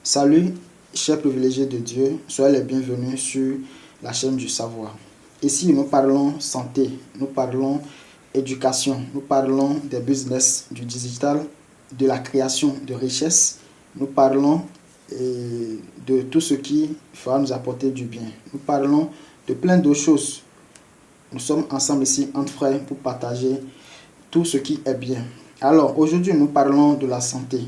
Salut, chers privilégiés de Dieu, soyez les bienvenus sur la chaîne du savoir. Ici, nous parlons santé, nous parlons éducation, nous parlons des business, du digital, de la création de richesses, nous parlons de tout ce qui va nous apporter du bien. Nous parlons de plein d'autres choses. Nous sommes ensemble ici entre frères pour partager tout ce qui est bien. Alors, aujourd'hui, nous parlons de la santé.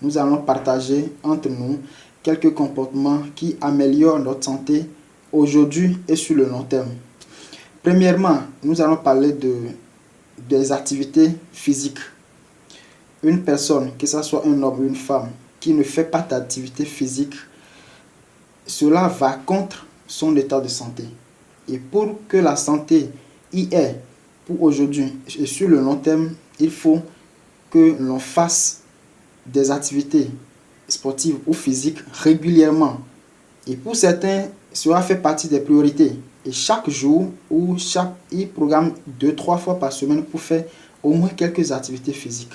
Nous allons partager entre nous quelques comportements qui améliorent notre santé aujourd'hui et sur le long terme. Premièrement, nous allons parler des activités physiques. Une personne, que ce soit un homme ou une femme, qui ne fait pas d'activité physique, cela va contre son état de santé. Et pour que la santé y ait pour aujourd'hui et sur le long terme, il faut que l'on fasse des activités sportives ou physiques régulièrement. Et pour certains, cela fait partie des priorités. Et chaque jour, ils programment 2-3 fois par semaine pour faire au moins quelques activités physiques.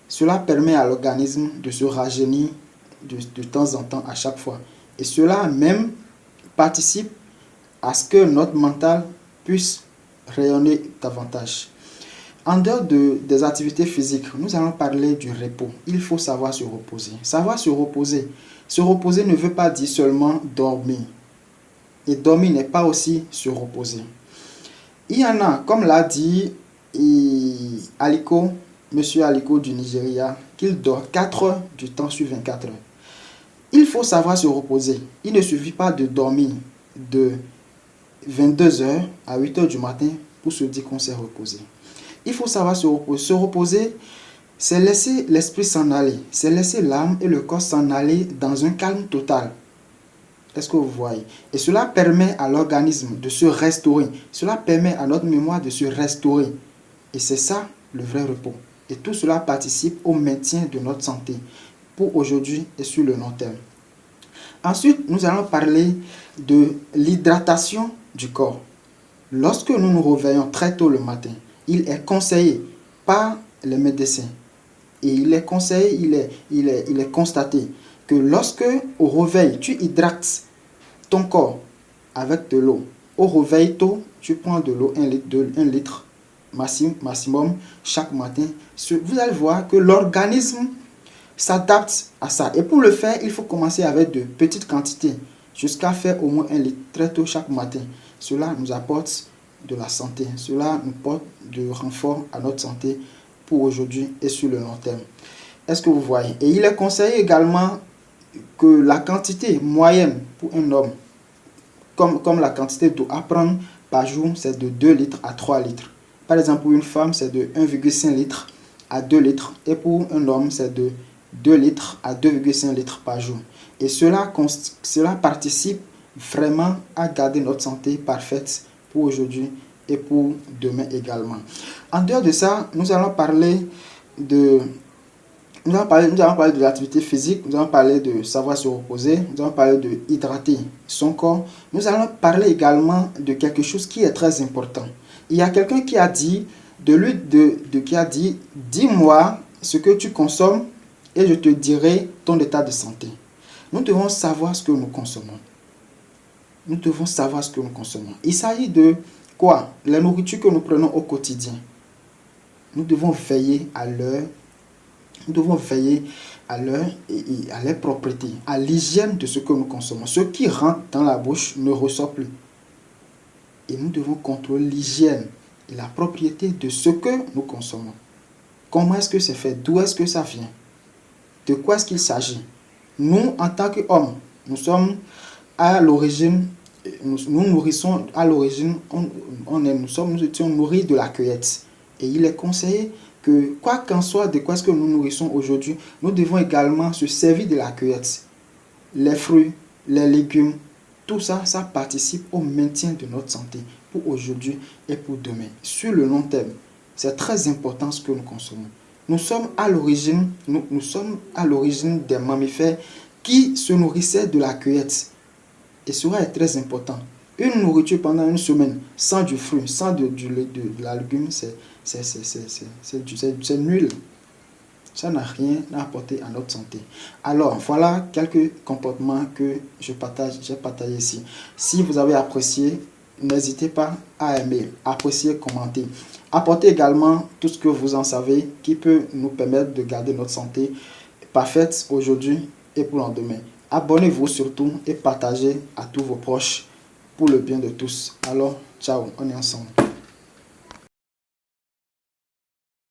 Cela permet à l'organisme de se rajeunir de temps en temps à chaque fois. Et cela même participe à ce que notre mental puisse rayonner davantage. En dehors des activités physiques, nous allons parler du repos. Il faut savoir se reposer. Savoir se reposer. Se reposer ne veut pas dire seulement dormir. Et dormir n'est pas aussi se reposer. Il y en a, comme l'a dit Monsieur Aliko du Nigeria, qu'il dort 4 heures du temps sur 24 heures. Il faut savoir se reposer. Il ne suffit pas de dormir de 22 heures à 8 heures du matin pour se dire qu'on s'est reposé. Il faut savoir se reposer. Se reposer, c'est laisser l'esprit s'en aller. C'est laisser l'âme et le corps s'en aller dans un calme total. Est-ce que vous voyez? Et cela permet à l'organisme de se restaurer. Cela permet à notre mémoire de se restaurer. Et c'est ça le vrai repos. Et tout cela participe au maintien de notre santé pour aujourd'hui et sur le long terme. Ensuite, nous allons parler de l'hydratation du corps. Lorsque nous nous réveillons très tôt le matin, il est conseillé par les médecins et il est constaté que lorsque au réveil, tu hydrates ton corps avec de l'eau. Au réveil tôt, tu prends de l'eau, 1 litre maximum chaque matin. Vous allez voir que l'organisme s'adapte à ça. Et pour le faire, il faut commencer avec de petites quantités jusqu'à faire au moins 1 litre très tôt chaque matin. Cela nous apporte de la santé. Cela nous porte de renfort à notre santé pour aujourd'hui et sur le long terme. Est-ce que vous voyez? Et il est conseillé également que la quantité moyenne pour un homme, comme la quantité d'eau à prendre par jour, c'est de 2 litres à 3 litres. Par exemple, pour une femme, c'est de 1,5 litre à 2 litres. Et pour un homme, c'est de 2 litres à 2,5 litres par jour. Et cela participe vraiment à garder notre santé parfaite pour aujourd'hui et pour demain également. En dehors de ça, nous allons parler de l'activité physique, nous allons parler de savoir se reposer, nous allons parler de hydrater son corps. Nous allons parler également de quelque chose qui est très important. Il y a quelqu'un qui a dit, dis-moi ce que tu consommes et je te dirai ton état de santé. Nous devons savoir ce que nous consommons. Nous devons savoir ce que nous consommons. Il s'agit de quoi? La nourriture que nous prenons au quotidien. Nous devons veiller à l'heure. Nous devons veiller à l'heure et à la propreté, à l'hygiène de ce que nous consommons. Ce qui rentre dans la bouche ne ressort plus. Et nous devons contrôler l'hygiène et la propriété de ce que nous consommons. Comment est-ce que c'est fait? D'où est-ce que ça vient? De quoi est-ce qu'il s'agit? Nous, en tant qu'hommes, nous sommes à l'origine, nous nourrissons à l'origine, nous étions nourris de la cueillette. Et il est conseillé que, quoi qu'en soit de quoi est-ce que nous nourrissons aujourd'hui, nous devons également se servir de la cueillette. Les fruits, les légumes, tout ça, ça participe au maintien de notre santé pour aujourd'hui et pour demain. Sur le long terme, c'est très important ce que nous consommons. Nous sommes à l'origine des mammifères qui se nourrissaient de la cueillette. Et cela est très important. Une nourriture pendant une semaine sans du fruit, sans de la légume, c'est nul. Ça n'a rien à apporter à notre santé. Alors, voilà quelques comportements que j'ai partagé ici. Si vous avez apprécié, n'hésitez pas à aimer, apprécier, commenter. Apportez également tout ce que vous en savez qui peut nous permettre de garder notre santé parfaite aujourd'hui et pour lendemain. Abonnez-vous surtout et partagez à tous vos proches pour le bien de tous. Alors, ciao, on est ensemble.